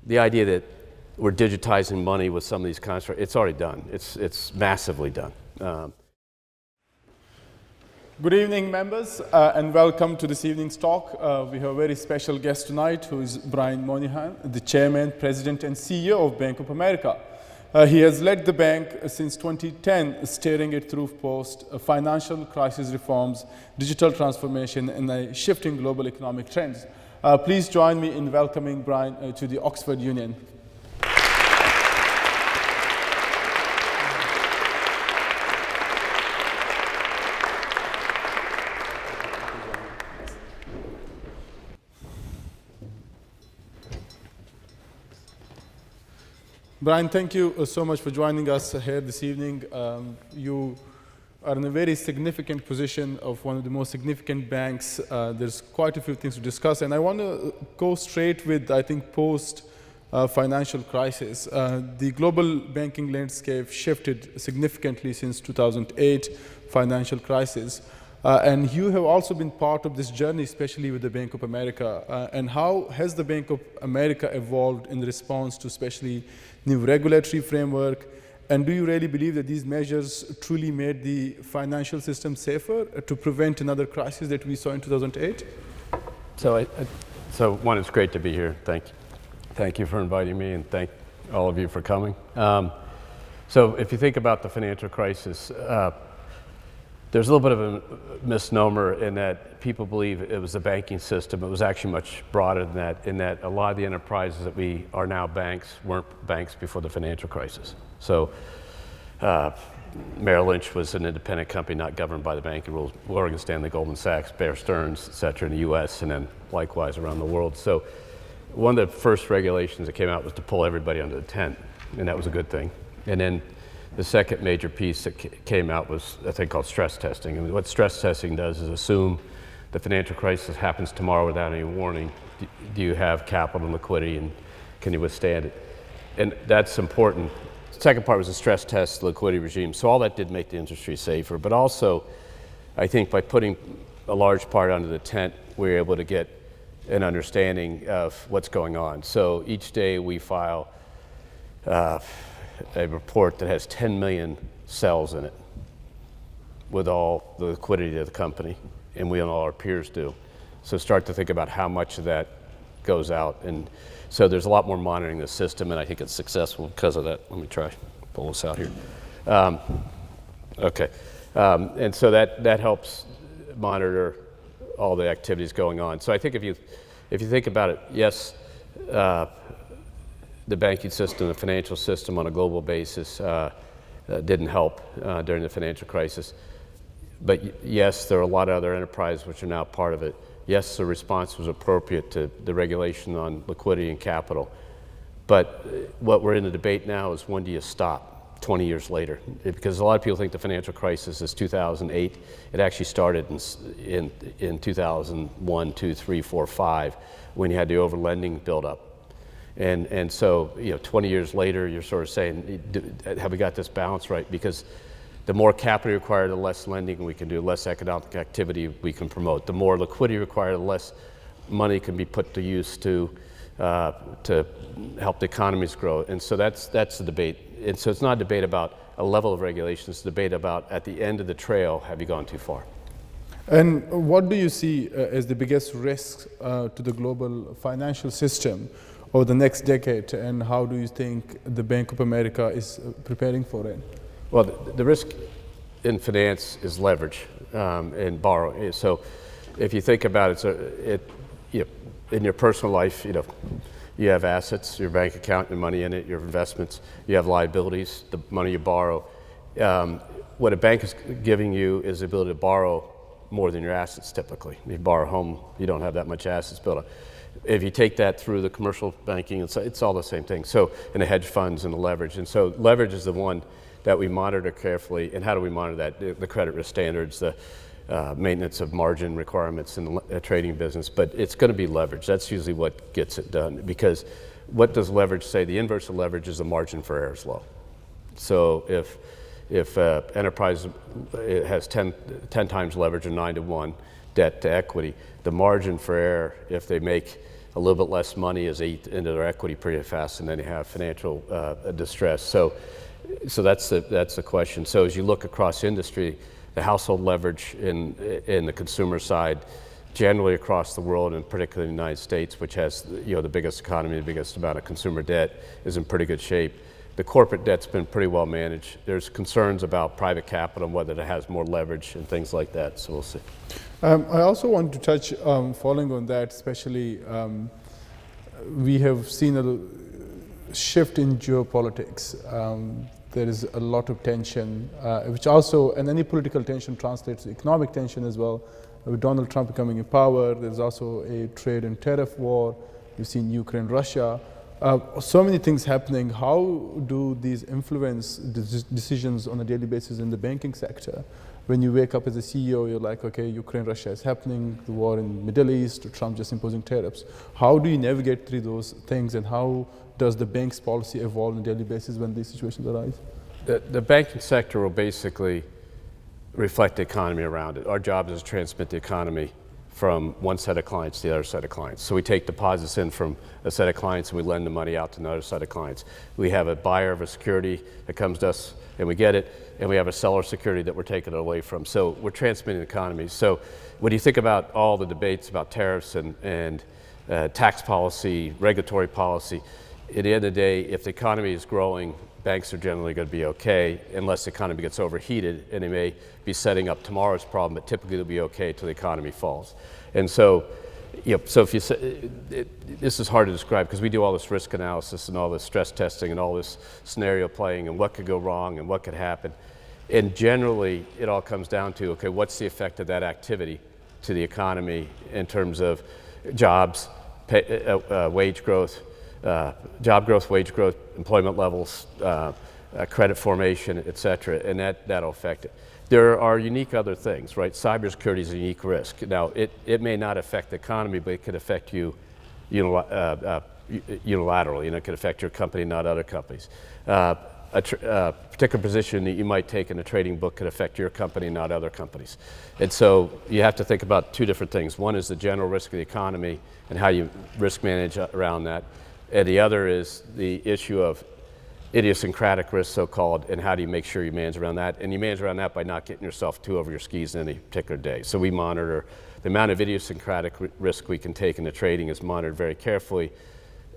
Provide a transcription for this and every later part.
the idea that we're digitizing money with some of these constructs, it's already done. It's massively done. Good evening, members, and welcome to this evening's talk. We have a very special guest tonight, who is Brian Moynihan, the Chairman, President, and CEO of Bank of America. He has led the bank since 2010, steering it through post-financial crisis reforms, digital transformation, and shifting global economic trends. Please join me in welcoming Brian to the Oxford Union. Brian, thank you so much for joining us here this evening. You are in a very significant position of one of the most significant banks. There's quite a few things to discuss, and I want to go straight with, I think, post-financial crisis. The global banking landscape shifted significantly since 2008 financial crisis. And you have also been part of this journey, especially with the Bank of America. And how has the Bank of America evolved in response to especially new regulatory framework? And do you really believe that these measures truly made the financial system safer to prevent another crisis that we saw in 2008? So one, it's great to be here. Thank you for inviting me, and thank all of you for coming. So if you think about the financial crisis, there's a little bit of a misnomer in that people believe it was the banking system. It was actually much broader than that, in that a lot of the enterprises that we are now banks weren't banks before the financial crisis. So Merrill Lynch was an independent company not governed by the banking rules. Morgan Stanley, Goldman Sachs, Bear Stearns, et cetera, in the US, and then likewise around the world. So one of the first regulations that came out was to pull everybody under the tent, and that was a good thing. And then the second major piece that came out was a thing called stress testing. And what stress testing does is assume the financial crisis happens tomorrow without any warning. Do you have capital and liquidity, and can you withstand it? And that's important. The second part was the stress test, the liquidity regime. So all that did make the industry safer. But also, I think by putting a large part under the tent, we were able to get an understanding of what's going on. So each day we file a report that has 10 million cells in it with all the liquidity of the company, and we and all our peers do. So start to think about how much of that goes out. And so there's a lot more monitoring the system, and I think it's successful because of that. Let me try pull this out here. Okay. And so that helps monitor all the activities going on. So I think if you think about it, yes, the banking system, the financial system on a global basis didn't help during the financial crisis. But yes, there are a lot of other enterprises which are now part of it. Yes, the response was appropriate to the regulation on liquidity and capital. But what we're in the debate now is, when do you stop 20 years later? Because a lot of people think the financial crisis is 2008. It actually started in 2001, 2, 3, 4, 5, when you had the overlending buildup. And so, 20 years later, you're sort of saying, have we got this balance right? Because the more capital required, the less lending we can do, less economic activity we can promote. The more liquidity required, the less money can be put to use to help the economies grow. And so that's the debate. And so it's not a debate about a level of regulation, it's a debate about, at the end of the trail, have you gone too far? And what do you see as the biggest risk to the global financial system over the next decade, and how do you think the Bank of America is preparing for it? Well, the risk in finance is leverage and borrowing. So if you think about it, in your personal life, you have assets, your bank account, your money in it, your investments. You have liabilities, the money you borrow. What a bank is giving you is the ability to borrow more than your assets typically. If you borrow a home, you don't have that much assets built up. If you take that through the commercial banking, it's all the same thing. So, in the hedge funds and the leverage. And so leverage is the one that we monitor carefully. And how do we monitor that? The credit risk standards, the maintenance of margin requirements in the trading business. But it's going to be leverage. That's usually what gets it done. Because what does leverage say? The inverse of leverage is the margin for error is low. So if enterprise has 10 times leverage or 9 to 1 debt to equity, the margin for error, if they make a little bit less money is eat into their equity pretty fast, and then you have financial distress. So that's the question. So as you look across industry, the household leverage in the consumer side, generally across the world, and particularly in the United States, which has the biggest economy, the biggest amount of consumer debt, is in pretty good shape. The corporate debt's been pretty well managed. There's concerns about private capital and whether it has more leverage and things like that, so we'll see. I also want to touch, following on that, especially we have seen a shift in geopolitics. There is a lot of tension, which also, and any political tension translates to economic tension as well. With Donald Trump becoming in power, there's also a trade and tariff war. You've seen Ukraine, Russia. So many things happening. How do these influence decisions on a daily basis in the banking sector? When you wake up as a CEO, you're like, okay, Ukraine, Russia is happening, the war in the Middle East, Trump just imposing tariffs. How do you navigate through those things, and how does the bank's policy evolve on a daily basis when these situations arise? The banking sector will basically reflect the economy around it. Our job is to transmit the economy from one set of clients to the other set of clients. So we take deposits in from a set of clients and we lend the money out to another set of clients. We have a buyer of a security that comes to us and we get it, and we have a seller security that we're taking it away from. So we're transmitting the economy. So when you think about all the debates about tariffs and tax policy, regulatory policy, at the end of the day, if the economy is growing, banks are generally going to be okay, unless the economy gets overheated, and they may be setting up tomorrow's problem, but typically they'll be okay until the economy falls. And so, so if you say, this is hard to describe because we do all this risk analysis and all this stress testing and all this scenario playing and what could go wrong and what could happen. And generally, it all comes down to, okay, what's the effect of that activity to the economy in terms of jobs, wage growth, job growth, wage growth, employment levels, credit formation, et cetera, and that'll affect it. There are unique other things, right? Cybersecurity is a unique risk. Now, it may not affect the economy, but it could affect you unilaterally, and it could affect your company, not other companies. A particular position that you might take in a trading book could affect your company, not other companies. And so you have to think about two different things. One is the general risk of the economy and how you risk manage around that. And the other is the issue of idiosyncratic risk, so-called, and how do you make sure you manage around that? And you manage around that by not getting yourself too over your skis in any particular day. So we monitor the amount of idiosyncratic risk we can take in the trading is monitored very carefully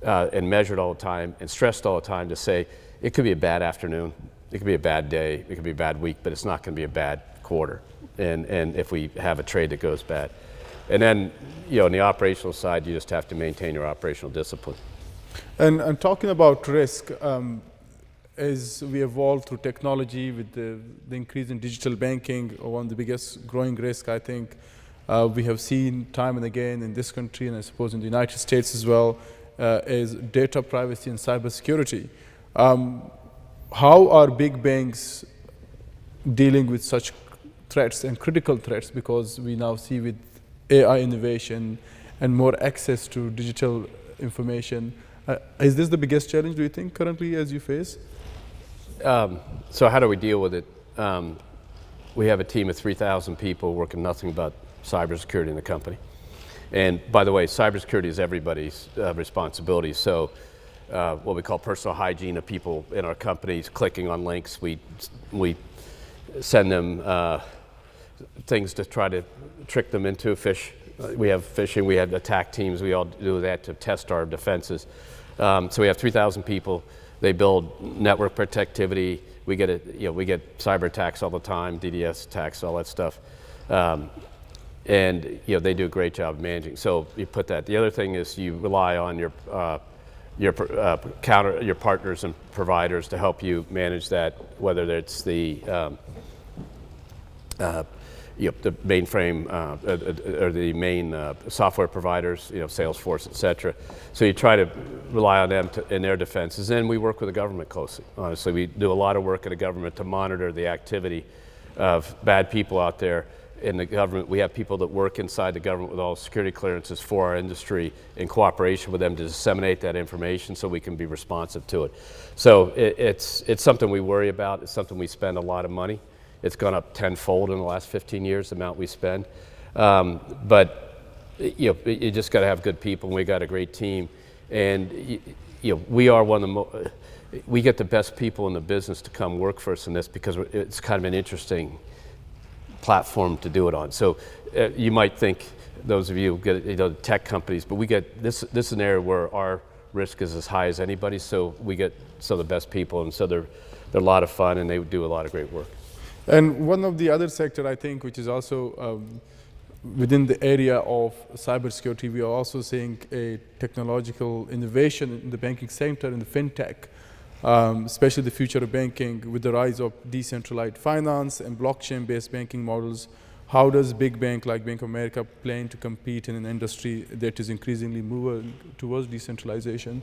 and measured all the time and stressed all the time to say it could be a bad afternoon, it could be a bad day, it could be a bad week, but it's not going to be a bad quarter. And if we have a trade that goes bad. And then, on the operational side, you just have to maintain your operational discipline. And talking about risk, as we evolve through technology with the increase in digital banking, one of the biggest growing risks, I think, we have seen time and again in this country, and I suppose in the United States as well, is data privacy and cybersecurity. How are big banks dealing with such threats and critical threats? Because we now see with AI innovation and more access to digital information, is this the biggest challenge, do you think, currently as you face? So how do we deal with it? We have a team of 3,000 people working nothing but cybersecurity in the company. And by the way, cybersecurity is everybody's responsibility. So what we call personal hygiene of people in our companies clicking on links, we send them things to try to trick them into fish. We have phishing, we have attack teams, we all do that to test our defenses. So we have 3,000 people. They build network protectivity. We get cyber attacks all the time, DDoS attacks, all that stuff. And they do a great job of managing. So you put that. The other thing is you rely on your partners and providers to help you manage that, whether it's the mainframe or the main software providers, Salesforce, et cetera. So you try to rely on them in their defenses. And we work with the government closely. Honestly, we do a lot of work in the government to monitor the activity of bad people out there in the government. We have people that work inside the government with all security clearances for our industry in cooperation with them to disseminate that information so we can be responsive to it. So it's something we worry about. It's something we spend a lot of money. It's gone up tenfold in the last 15 years, the amount we spend. But you just got to have good people, and we got a great team, and we are one of the we get the best people in the business to come work for us in this because it's kind of an interesting platform to do it on. So you might think, those of you get tech companies, but we get this is an area where our risk is as high as anybody, so we get some of the best people, and so they're a lot of fun, and they do a lot of great work. And one of the other sector, I think, which is also within the area of cybersecurity, we are also seeing a technological innovation in the banking sector, in the fintech, especially the future of banking with the rise of decentralized finance and blockchain-based banking models. How does big bank like Bank of America plan to compete in an industry that is increasingly moving towards decentralization?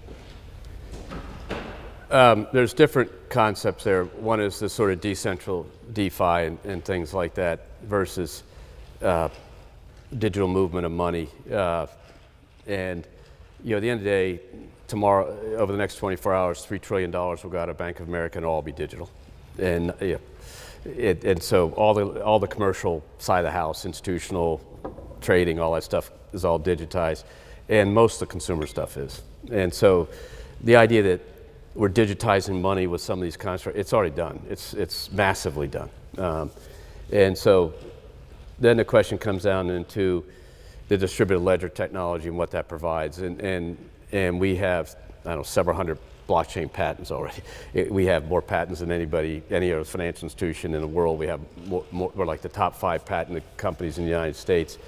There's different concepts there. One is the sort of decentral DeFi and things like that versus digital movement of money. And at the end of the day, tomorrow, over the next 24 hours, $3 trillion will go out of Bank of America and all be digital. And and so all the commercial side of the house, institutional trading, all that stuff is all digitized, and most of the consumer stuff is. And so the idea that we're digitizing money with some of these constructs, it's already done. It's massively done. And so then the question comes down into the distributed ledger technology and what that provides. And we have, I don't know, several hundred blockchain patents already. We have more patents than any other financial institution in the world. We have we're like the top 5 patent companies in the United States.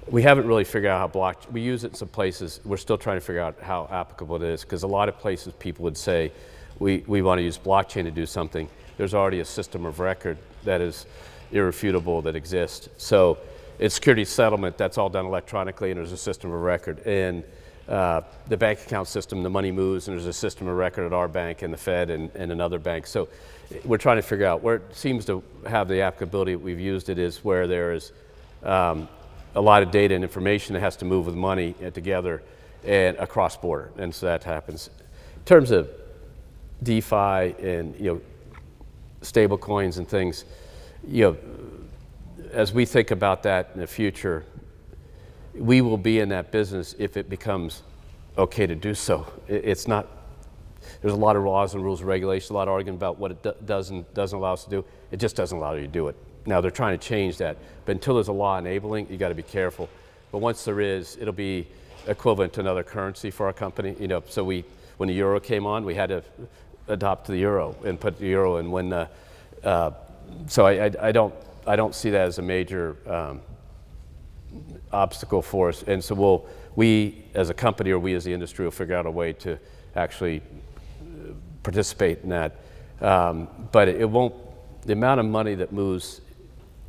We haven't really figured out how we use it in some places. We're still trying to figure out how applicable it is, because a lot of places people would say, we want to use blockchain to do something. There's already a system of record that is irrefutable that exists. So it's security settlement, that's all done electronically, and there's a system of record. And the bank account system, the money moves, and there's a system of record at our bank and the Fed and another bank. So we're trying to figure out where it seems to have the applicability we've used it is where there is a lot of data and information that has to move with money together and across border, and so that happens. In terms of DeFi and stable coins and things, as we think about that in the future, we will be in that business if it becomes okay to do so. It's not, there's a lot of laws and rules and regulations, a lot of argument about what it does and doesn't allow us to do. It just doesn't allow you to do it. Now they're trying to change that, but until there's a law enabling, you got to be careful. But once there is, it'll be equivalent to another currency for our company. So when the euro came on, we had to adopt the euro and put the euro in. So I don't see that as a major obstacle for us. And so we as a company, or we as the industry, will figure out a way to actually participate in that. But it won't. The amount of money that moves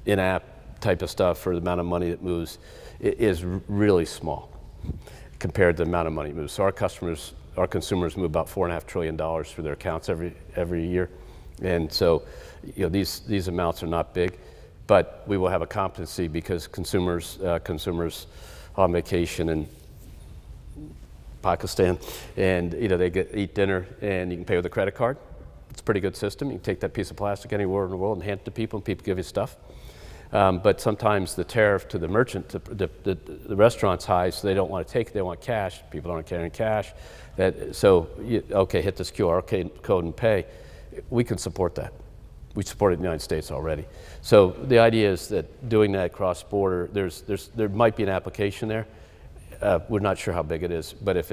in-app type of stuff, or the amount of money that moves, is really small compared to the amount of money that moves. So our consumers move about $4.5 trillion through their accounts every year, and so these amounts are not big, but we will have a competency because consumers on vacation in Pakistan, and they eat dinner, and you can pay with a credit card. It's a pretty good system. You can take that piece of plastic anywhere in the world and hand it to people, and people give you stuff. But sometimes the tariff to the merchant, the restaurant's high, so they don't want to take it. They want cash. People aren't carrying cash. Okay, hit this QR code and pay. We can support that. We support it in the United States already. So the idea is that doing that cross-border, there might be an application there. We're not sure how big it is, but if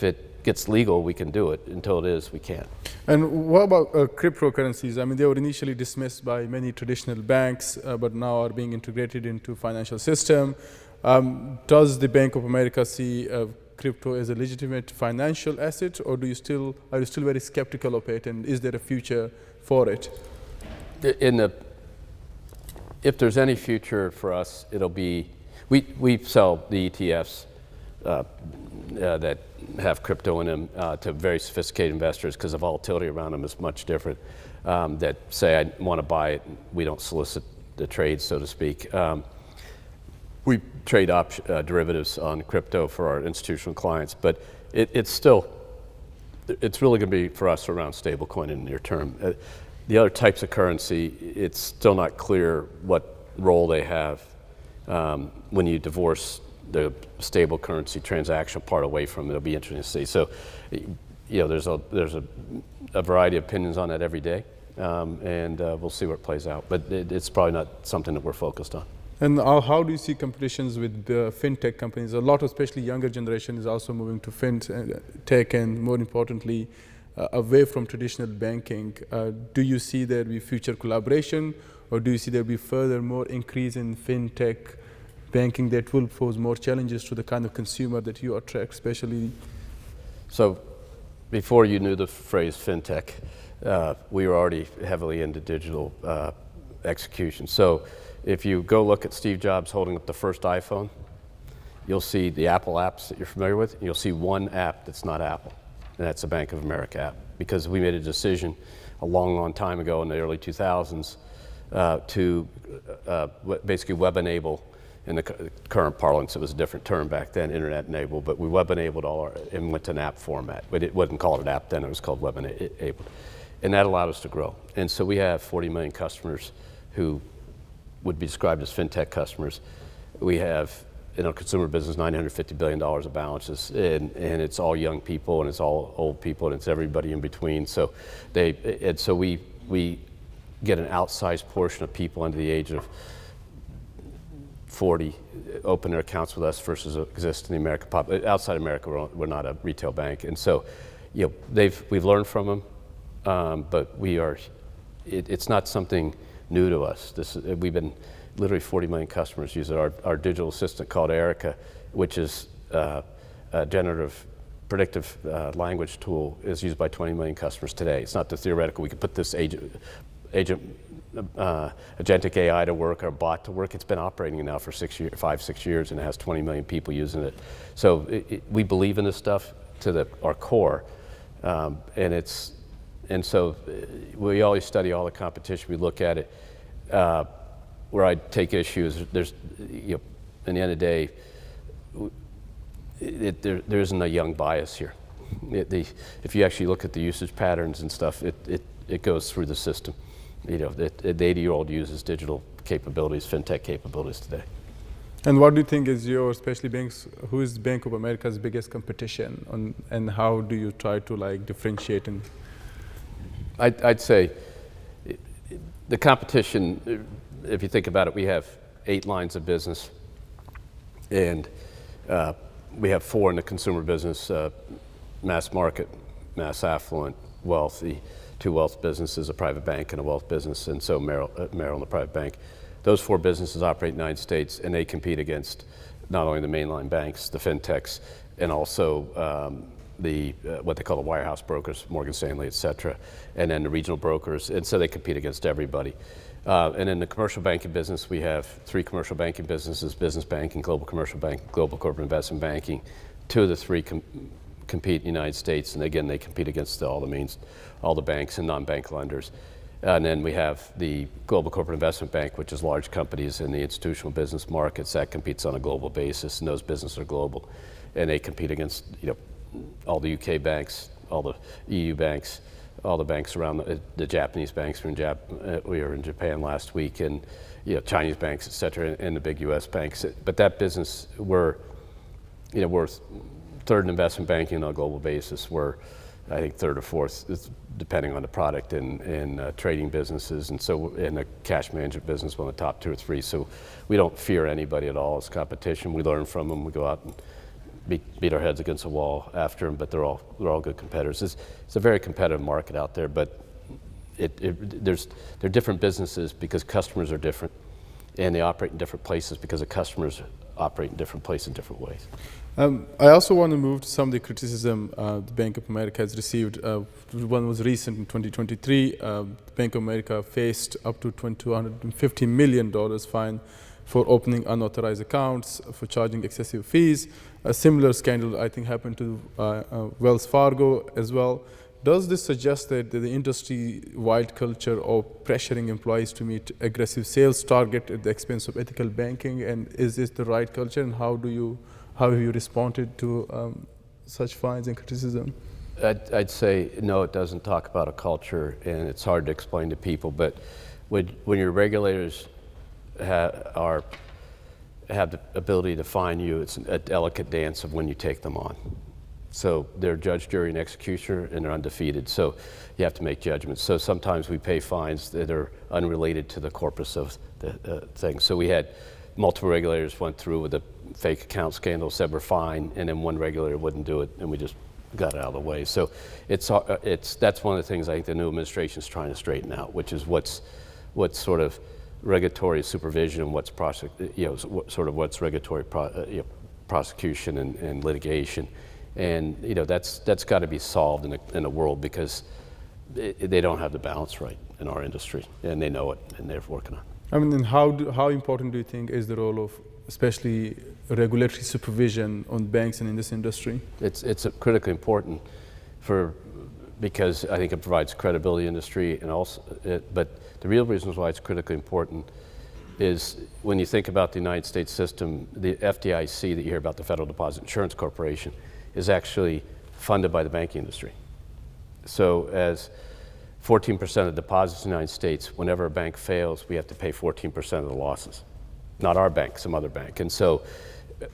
it gets legal, we can do it. Until it is, we can't. And what about cryptocurrencies? I mean, they were initially dismissed by many traditional banks, but now are being integrated into financial system. Does the Bank of America see crypto as a legitimate financial asset, or are you still very skeptical of it? And is there a future for it? If there's any future for us, it'll be we sell the ETFs that have crypto in them to very sophisticated investors, because the volatility around them is much different. That say, I want to buy it, we don't solicit the trade, so to speak. We trade derivatives on crypto for our institutional clients, but it's really going to be for us around stablecoin in the near term. The other types of currency, it's still not clear what role they have when you divorce the stable currency transaction part away from it. It'll be interesting to see. So, there's a variety of opinions on that every day, and we'll see where it plays out. But it's probably not something that we're focused on. And how do you see competitions with the fintech companies? A lot of, especially younger generation, is also moving to fintech, and more importantly, away from traditional banking. Do you see there be future collaboration, or do you see there be further more increase in fintech banking that will pose more challenges to the kind of consumer that you attract, especially? So, before you knew the phrase fintech, we were already heavily into digital execution. So, if you go look at Steve Jobs holding up the first iPhone, you'll see the Apple apps that you're familiar with, and you'll see one app that's not Apple, and that's the Bank of America app. Because we made a decision a long, long time ago in the early 2000s to basically web-enable, in the current parlance, it was a different term back then, internet-enabled, but we web-enabled and went to an app format. But it wasn't called an app then, it was called web-enabled. And that allowed us to grow. And so we have 40 million customers who would be described as fintech customers. We have, in our consumer business, $950 billion of balances, and it's all young people, and it's all old people, and it's everybody in between. So we get an outsized portion of people under the age of 40 open their accounts with us versus exist in the American outside America. We're not a retail bank, and so we've learned from them, but it's not something new to us. We've been literally 40 million customers use it. Our digital assistant called Erica, which is a generative predictive language tool, is used by 20 million customers today. It's not the theoretical. We could put this agentic AI to work, or bot to work. It's been operating now for 5-6 years, and it has 20 million people using it. So we believe in this stuff to our core, and so we always study all the competition. We look at it. Where I take issue is there's, in the end of the day, there isn't a young bias here. If you actually look at the usage patterns and stuff, it goes through the system. The 80-year-old uses digital capabilities, fintech capabilities today. And what do you think is especially banks, who is Bank of America's biggest competition, and how do you try to differentiate? And I'd say the competition, if you think about it, we have 8 lines of business, and we have 4 in the consumer business, mass market, mass affluent, wealthy, 2 wealth businesses, a private bank and a wealth business, and so Merrill and the private bank. Those 4 businesses operate in the United States, and they compete against not only the mainline banks, the fintechs, and also what they call the wirehouse brokers, Morgan Stanley, et cetera, and then the regional brokers, and so they compete against everybody. And in the commercial banking business, we have 3 commercial banking businesses: business banking, global commercial banking, global corporate investment banking. 2 of the 3 compete in the United States, and again, they compete against all the banks and non-bank lenders. And then we have the global corporate investment bank, which is large companies in the institutional business markets that competes on a global basis, and those businesses are global, and they compete against all the UK banks, all the EU banks, all the banks around the Japanese banks. We were in Japan last week, and Chinese banks, et cetera, and the big US banks. But that business, we're 3rd in investment banking on a global basis. We're, I think, 3rd or 4th, depending on the product, in trading businesses, and so in the cash management business, one of the top 2 or 3. So we don't fear anybody at all as competition. We learn from them. We go out and beat our heads against the wall after them, but they're all good competitors. It's a very competitive market out there, but they're different businesses because customers are different, and they operate in different places because the customers operate in different places in different ways. I also want to move to some of the criticism the Bank of America has received. One was recent in 2023. Bank of America faced up to $250 million fine for opening unauthorized accounts, for charging excessive fees. A similar scandal, I think, happened to Wells Fargo as well. Does this suggest that the industry-wide culture of pressuring employees to meet aggressive sales target at the expense of ethical banking? And is this the right culture? And how have you responded to such fines and criticism? I'd say no, it doesn't talk about a culture, and it's hard to explain to people. But when your regulators have the ability to fine you. It's a delicate dance of when you take them on. So they're judge, jury, and executioner, and they're undefeated. So you have to make judgments. So sometimes we pay fines that are unrelated to the corpus of the thing. So we had multiple regulators went through with a fake account scandal, said we're fine, and then one regulator wouldn't do it, and we just got it out of the way. So that's one of the things I think the new administration is trying to straighten out, which is what's sort of regulatory supervision and what's what's regulatory prosecution and litigation. And that's got to be solved in the world, because they don't have the balance right in our industry, and they know it, and they're working on it. I mean, and how important do you think is the role of especially regulatory supervision on banks and in this industry? It's critically important because I think it provides credibility in the industry, and also, but the real reasons why it's critically important is when you think about the United States system, the FDIC that you hear about, the Federal Deposit Insurance Corporation, is actually funded by the banking industry. So as 14% of deposits in the United States, whenever a bank fails, we have to pay 14% of the losses. Not our bank, some other bank. And so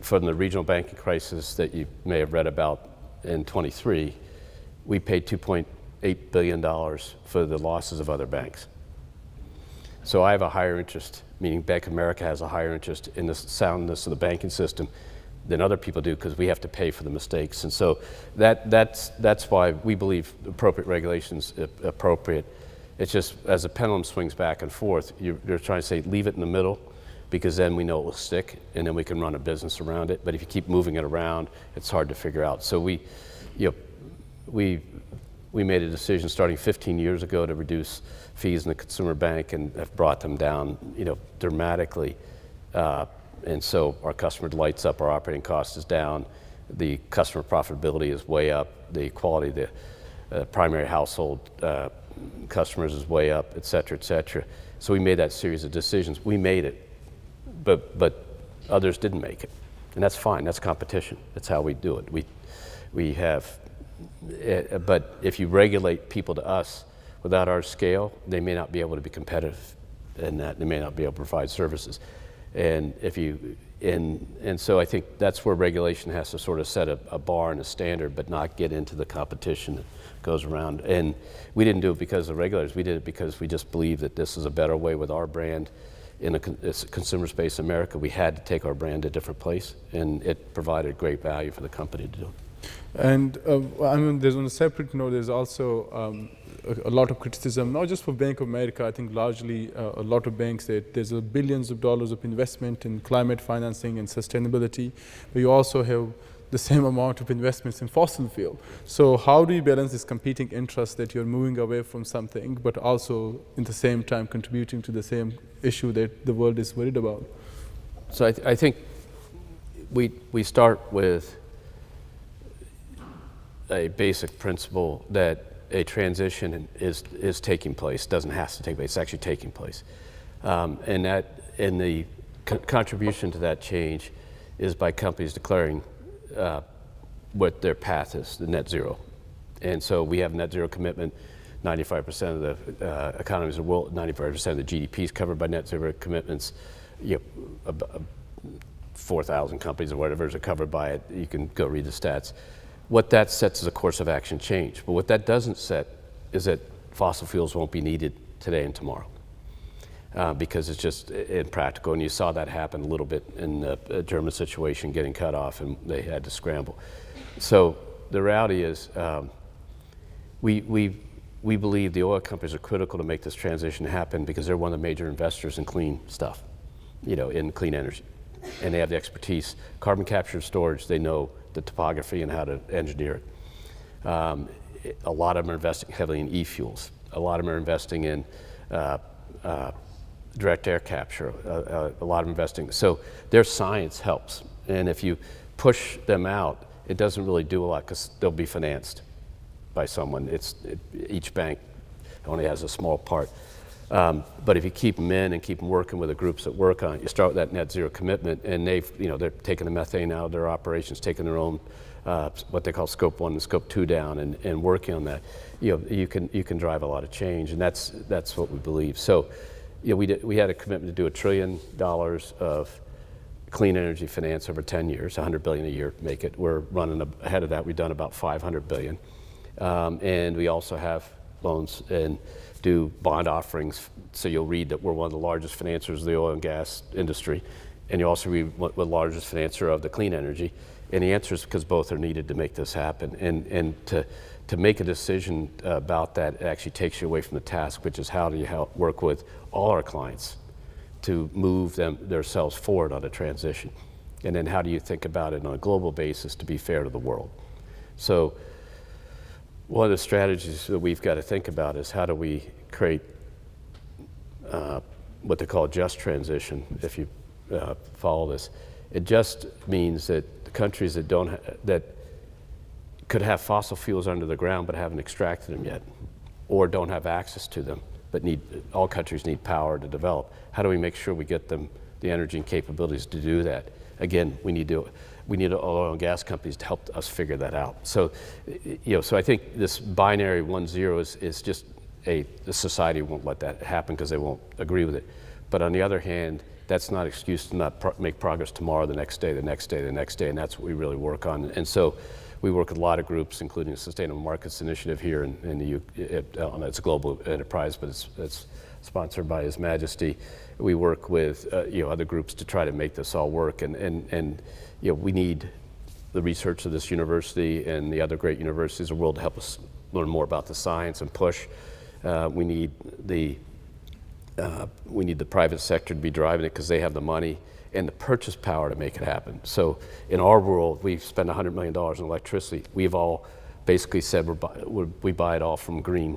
from the regional banking crisis that you may have read about in 23, we paid $2.8 billion for the losses of other banks. So I have a higher interest, meaning Bank of America has a higher interest in the soundness of the banking system than other people do, because we have to pay for the mistakes. And so that's why we believe appropriate regulation's appropriate. It's just as the pendulum swings back and forth, you're trying to say leave it in the middle, because then we know it will stick, and then we can run a business around it. But if you keep moving it around, it's hard to figure out. So we made a decision starting 15 years ago to reduce fees in the consumer bank, and have brought them down, dramatically. And so our customer delights up, our operating cost is down, the customer profitability is way up, the quality of the primary household customers is way up, et cetera, et cetera. So we made that series of decisions. We made it, but others didn't make it, and that's fine. That's competition. That's how we do it. We have, but if you regulate people to us without our scale, they may not be able to be competitive in that. They may not be able to provide services. And so I think that's where regulation has to sort of set a bar and a standard, but not get into the competition that goes around. And we didn't do it because of regulators. We did it because we just believe that this is a better way with our brand in a consumer space in America. We had to take our brand to a different place, and it provided great value for the company to do. And I mean, there's on a separate note, there's also a lot of criticism, not just for Bank of America. I think largely a lot of banks, that there's billions of dollars of investment in climate financing and sustainability, but you also have the same amount of investments in fossil fuel. So how do you balance this competing interest that you're moving away from something, but also in the same time contributing to the same issue that the world is worried about? So I think we start with a basic principle that a transition is taking place. Doesn't have to take place. It's actually taking place, and the contribution to that change is by companies declaring what their path is, the net zero. And so we have net zero commitment. 95% of the economies of the world, 95% of the GDP is covered by net zero commitments. 4,000 companies or whatever are covered by it. You can go read the stats. What that sets is a course of action change. But what that doesn't set is that fossil fuels won't be needed today and tomorrow, because it's just impractical. And you saw that happen a little bit in the German situation, getting cut off, and they had to scramble. So the reality is we believe the oil companies are critical to make this transition happen, because they're one of the major investors in clean stuff, in clean energy. And they have the expertise. Carbon capture and storage, they know the topography and how to engineer it. A lot of them are investing heavily in e-fuels. A lot of them are investing in direct air capture. A lot of them investing. So their science helps. And if you push them out, it doesn't really do a lot, because they'll be financed by someone. Each bank only has a small part. But if you keep them in and keep them working with the groups that work on it, you start with that net zero commitment, and they're taking the methane out of their operations, taking their own what they call scope 1 and scope 2 down, and working on that. You can drive a lot of change, and that's what we believe. So we had a commitment to do $1 trillion of clean energy finance over 10 years, 100 billion a year, make it. We're running ahead of that. We've done about 500 billion. And we also have loans and do bond offerings. So you'll read that we're one of the largest financiers of the oil and gas industry. And you also read what the largest financer of the clean energy. And the answer is because both are needed to make this happen. And to make a decision about that, it actually takes you away from the task, which is how do you work with all our clients to move themselves forward on a transition. And then how do you think about it on a global basis to be fair to the world? So one of the strategies that we've got to think about is how do we create what they call just transition, if you follow this. It just means that the countries that could have fossil fuels under the ground but haven't extracted them yet, or don't have access to them, but all countries need power to develop. How do we make sure we get them the energy and capabilities to do that? Again, we need oil and gas companies to help us figure that out. So, so I think this binary 1-0 is just the society won't let that happen because they won't agree with it. But on the other hand, that's not an excuse to not make progress tomorrow, the next day, the next day, the next day, and that's what we really work on. And so we work with a lot of groups, including the Sustainable Markets Initiative here in the it's a global enterprise, but it's sponsored by His Majesty. We work with other groups to try to make this all work, and we need the research of this university and the other great universities of the world to help us learn more about the science and push. We need the private sector to be driving it because they have the money and the purchase power to make it happen. So in our world, we've spent $100 million in electricity. We've all basically said we buy it all from green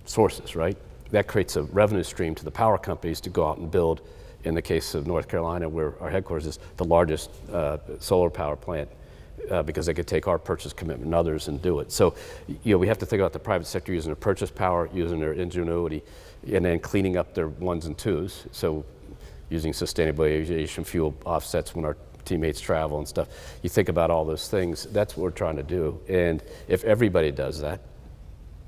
sources, right? That creates a revenue stream to the power companies to go out and build, in the case of North Carolina, where our headquarters is, the largest solar power plant, because they could take our purchase commitment and others and do it. So we have to think about the private sector using their purchase power, using their ingenuity, and then cleaning up their ones and twos. So using sustainable aviation fuel offsets when our teammates travel and stuff. You think about all those things, that's what we're trying to do. And if everybody does that,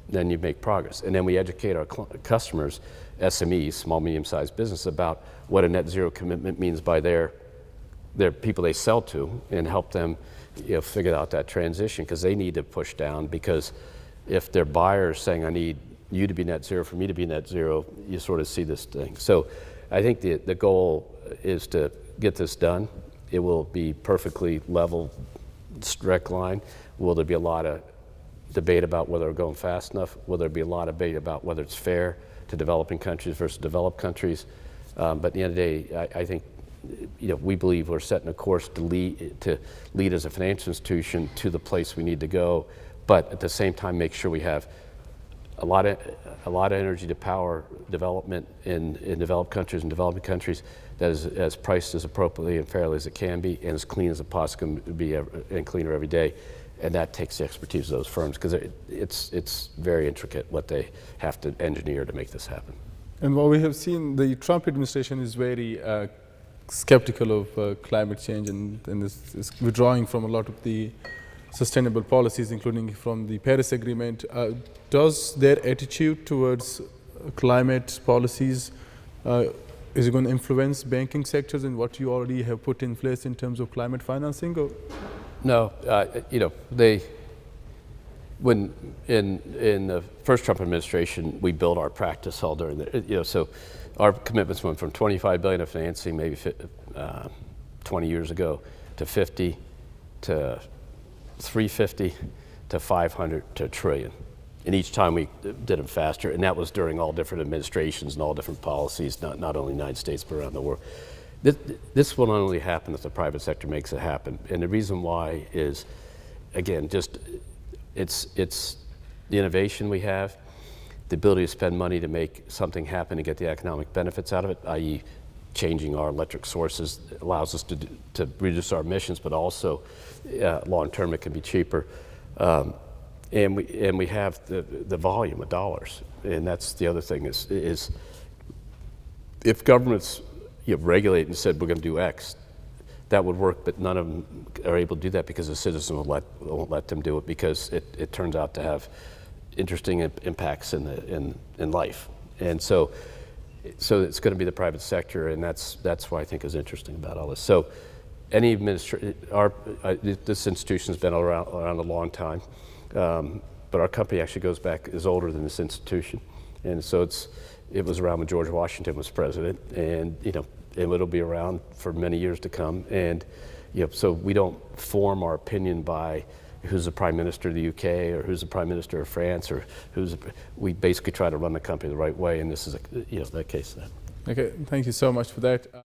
then you make progress. And then we educate our customers, SMEs, small, medium-sized business, about what a net zero commitment means by their people they sell to, and help them figure out that transition, because they need to push down, because if their buyers saying, I need you to be net zero for me to be net zero, you sort of see this thing. So I think the goal is to get this done. It will be perfectly level, direct line. Will there be a lot of debate about whether we're going fast enough? Will there be a lot of debate about whether it's fair to developing countries versus developed countries? But at the end of the day, I think we believe we're setting a course to lead as a financial institution to the place we need to go, but at the same time make sure we have a lot of energy to power development in developed countries and developing countries that is as priced as appropriately and fairly as it can be, and as clean as it possibly can be, and cleaner every day. And that takes the expertise of those firms, because it's very intricate what they have to engineer to make this happen. And what we have seen, the Trump administration is very skeptical of climate change, and is withdrawing from a lot of the sustainable policies, including from the Paris Agreement. Does their attitude towards climate policies, is it going to influence banking sectors and what you already have put in place in terms of climate financing? Or? No, when in the first Trump administration, we built our practice all during the, so our commitments went from 25 billion of financing maybe 20 years ago to 50 to 350 to 500 to $1 trillion. And each time we did them faster, and that was during all different administrations and all different policies, not only the United States, but around the world. This will only happen if the private sector makes it happen. And the reason why is, again, just it's the innovation we have, the ability to spend money to make something happen and get the economic benefits out of it, i.e. changing our electric sources allows us to reduce our emissions, but also long term it can be cheaper. And we have the volume of dollars. And that's the other thing is if governments regulate and said we're going to do X, that would work, but none of them are able to do that because the citizens won't let them do it, because it turns out to have interesting impacts in life. And so it's going to be the private sector, and that's what I think is interesting about all this. So any this institution's been around a long time, but our company actually is older than this institution, and so it was around when George Washington was president, and it'll be around for many years to come, and so we don't form our opinion by who's the Prime Minister of the UK or who's the Prime Minister of France or we basically try to run the company the right way, and this is that case. Okay, thank you so much for that.